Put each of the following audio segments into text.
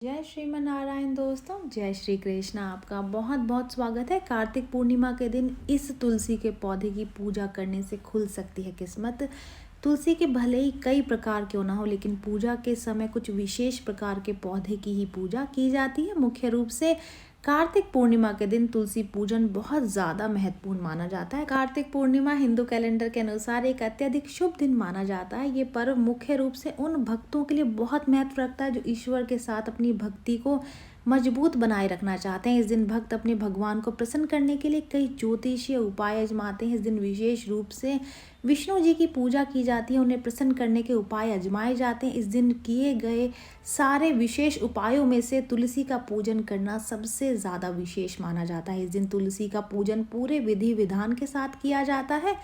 जय श्रीमन नारायण दोस्तों, जय श्री कृष्ण। आपका बहुत बहुत स्वागत है। कार्तिक पूर्णिमा के दिन इस तुलसी के पौधे की पूजा करने से खुल सकती है किस्मत। तुलसी के भले ही कई प्रकार क्यों ना हो, लेकिन पूजा के समय कुछ विशेष प्रकार के पौधे की ही पूजा की जाती है। मुख्य रूप से कार्तिक पूर्णिमा के दिन तुलसी पूजन बहुत ज़्यादा महत्वपूर्ण माना जाता है। कार्तिक पूर्णिमा हिंदू कैलेंडर के अनुसार एक अत्यधिक शुभ दिन माना जाता है। ये पर्व मुख्य रूप से उन भक्तों के लिए बहुत महत्व रखता है जो ईश्वर के साथ अपनी भक्ति को मजबूत बनाए रखना चाहते हैं। इस दिन भक्त अपने भगवान को प्रसन्न करने के लिए कई ज्योतिषीय उपाय आजमाते हैं। इस दिन विशेष रूप से विष्णु जी की पूजा की जाती है, उन्हें प्रसन्न करने के उपाय आजमाए जाते हैं। इस दिन किए गए सारे विशेष उपायों में से तुलसी का पूजन करना सबसे ज़्यादा विशेष माना जाता है। इस दिन तुलसी का पूजन पूरे विधि विधान के साथ किया जाता है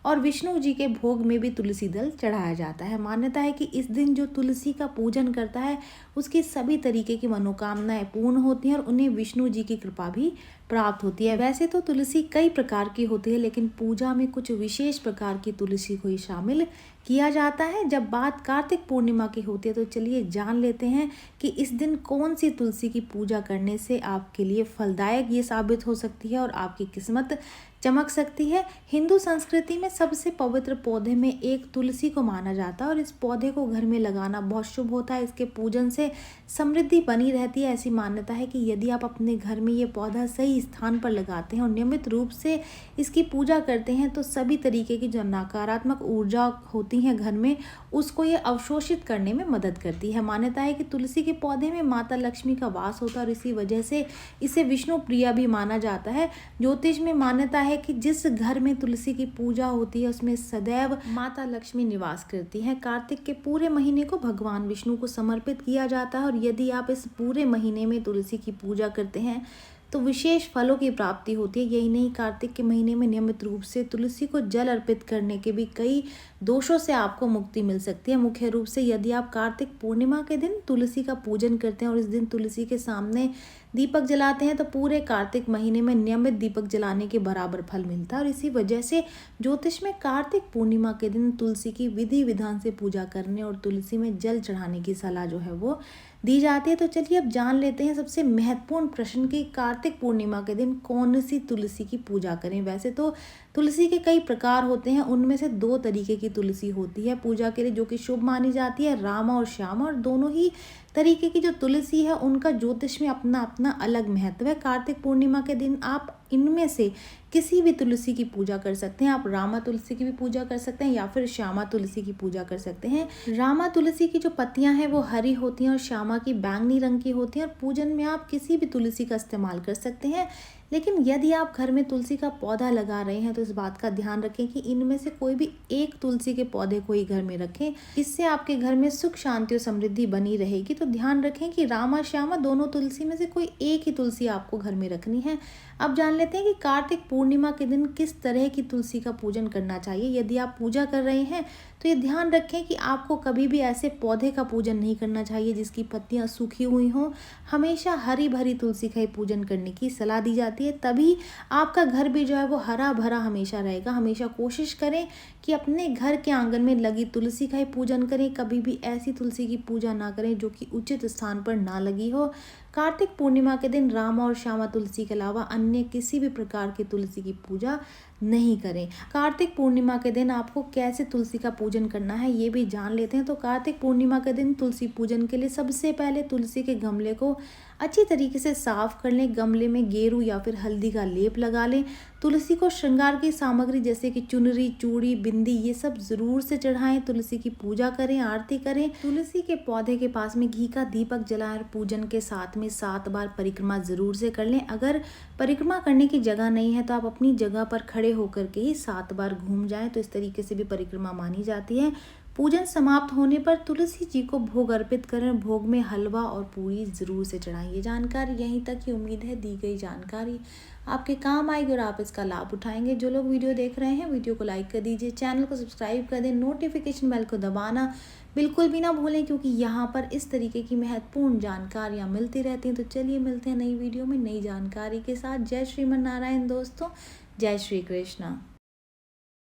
और विष्णु जी के भोग में भी तुलसी दल चढ़ाया जाता है। मान्यता है कि इस दिन जो तुलसी का पूजन करता है उसकी सभी तरीके की मनोकामनाएं पूर्ण होती हैं और उन्हें विष्णु जी की कृपा भी प्राप्त होती है। वैसे तो तुलसी कई प्रकार की होती है, लेकिन पूजा में कुछ विशेष प्रकार की तुलसी को ही शामिल किया जाता है। जब बात कार्तिक पूर्णिमा की होती है तो चलिए जान लेते हैं कि इस दिन कौन सी तुलसी की पूजा करने से आपके लिए फलदायक ये साबित हो सकती है और आपकी किस्मत चमक सकती है। हिंदू संस्कृति में सबसे पवित्र पौधे में एक तुलसी को माना जाता है और इस पौधे को घर में लगाना बहुत शुभ होता है। इसके पूजन से समृद्धि बनी रहती है। ऐसी मान्यता है कि यदि आप अपने घर में ये पौधा सही स्थान पर लगाते हैं और नियमित रूप से इसकी पूजा करते हैं तो सभी तरीके की जो नकारात्मक ऊर्जा होती है घर में, उसको ये अवशोषित करने में मदद करती है। मान्यता है कि तुलसी के पौधे में माता लक्ष्मी का वास होता है और इसी वजह से इसे विष्णु प्रिया भी माना जाता है। ज्योतिष में मान्यता है कि जिस घर में तुलसी की पूजा होती है उसमें सदैव माता लक्ष्मी निवास करती हैं। कार्तिक के पूरे महीने को भगवान विष्णु को समर्पित किया जाता है और यदि आप इस पूरे महीने में तुलसी की पूजा करते हैं तो विशेष फलों की प्राप्ति होती है। यही नहीं, कार्तिक के महीने में नियमित रूप से तुलसी को जल अर्पित करने के भी कई दोषों से आपको मुक्ति मिल सकती है। मुख्य रूप से यदि आप कार्तिक पूर्णिमा के दिन तुलसी का पूजन करते हैं और इस दिन तुलसी के सामने दीपक जलाते हैं तो पूरे कार्तिक महीने में नियमित दीपक जलाने के बराबर फल मिलता है। और इसी वजह से ज्योतिष में कार्तिक पूर्णिमा के दिन तुलसी की विधि विधान से पूजा करने और तुलसी में जल चढ़ाने की सलाह जो है वो दी जाती है। तो चलिए अब जान लेते हैं सबसे महत्वपूर्ण प्रश्न कि कार्तिक पूर्णिमा के दिन कौन सी तुलसी की पूजा करें। वैसे तो तुलसी के कई प्रकार होते हैं, उनमें से दो तरीके की तुलसी होती है पूजा के लिए जो कि शुभ मानी जाती है, रामा और श्यामा। और दोनों ही तरीके की जो तुलसी है उनका ज्योतिष में अपना अपना अलग महत्व है। कार्तिक पूर्णिमा के दिन आप इनमें से किसी भी तुलसी की पूजा कर सकते हैं। आप रामा तुलसी की भी पूजा कर सकते हैं या फिर श्यामा तुलसी की पूजा कर सकते हैं। रामा तुलसी की जो पत्तियां हैं वो हरी होती हैं और श्यामा की बैंगनी रंग की होती हैं और पूजन में आप किसी भी तुलसी का इस्तेमाल कर सकते हैं। लेकिन यदि आप घर में तुलसी का पौधा लगा रहे हैं तो इस बात का ध्यान रखें कि इनमें से कोई भी एक तुलसी के पौधे को ही घर में रखें। इससे आपके घर में सुख शांति और समृद्धि बनी रहेगी। तो ध्यान रखें कि रामा श्यामा दोनों तुलसी में से कोई एक ही तुलसी आपको घर में रखनी है। अब जान लेते हैं कि कार्तिक पूर्णिमा के दिन किस तरह की तुलसी का पूजन करना चाहिए। यदि आप पूजा कर रहे हैं तो ये ध्यान रखें कि आपको कभी भी ऐसे पौधे का पूजन नहीं करना चाहिए जिसकी पत्तियां सूखी हुई हों। हमेशा हरी भरी तुलसी का ही पूजन करने की सलाह दी जाती है, तभी आपका घर भी जो है वो हरा भरा हमेशा रहेगा। हमेशा कोशिश करें कि अपने घर के आंगन में लगी तुलसी का ही पूजन करें। कभी भी ऐसी तुलसी की पूजा ना करें जो कि उचित स्थान पर ना लगी हो। कार्तिक पूर्णिमा के दिन रामा और श्यामा तुलसी के अलावा अन्य किसी भी प्रकार की तुलसी की पूजा नहीं करें। कार्तिक पूर्णिमा के दिन आपको कैसे तुलसी का पूजन करना है ये भी जान लेते हैं। तो कार्तिक पूर्णिमा के दिन तुलसी पूजन के लिए सबसे पहले तुलसी के गमले को अच्छी तरीके से साफ कर लें। गमले में गेरू या फिर हल्दी का लेप लगा लें। तुलसी को श्रृंगार की सामग्री जैसे कि चुनरी, चूड़ी, बिंदी ये सब जरूर से चढ़ाएं। तुलसी की पूजा करें, आरती करें। तुलसी के पौधे के पास में घी का दीपक जलाएं। पूजन के साथ में 7 बार परिक्रमा जरूर से कर लें। अगर परिक्रमा करने की जगह नहीं है तो आप अपनी जगह पर खड़े होकर के ही 7 बार घूम जाएं, तो इस तरीके से भी परिक्रमा मानी जाती है। पूजन समाप्त होने पर तुलसी जी को भोग अर्पित करें। भोग में हलवा और पूरी जरूर से चढ़ाएं। ये जानकारी यहीं तक ही। उम्मीद है दी गई जानकारी आपके काम आएगी और आप इसका लाभ उठाएंगे। जो लोग वीडियो देख रहे हैं वीडियो को लाइक कर दीजिए, चैनल को सब्सक्राइब कर दें, नोटिफिकेशन बेल को दबाना बिल्कुल भी ना भूलें क्योंकि यहाँ पर इस तरीके की महत्वपूर्ण जानकारियाँ मिलती रहती हैं। तो चलिए मिलते हैं नई वीडियो में नई जानकारी के साथ। जय श्रीमन नारायण दोस्तों, जय श्री कृष्ण।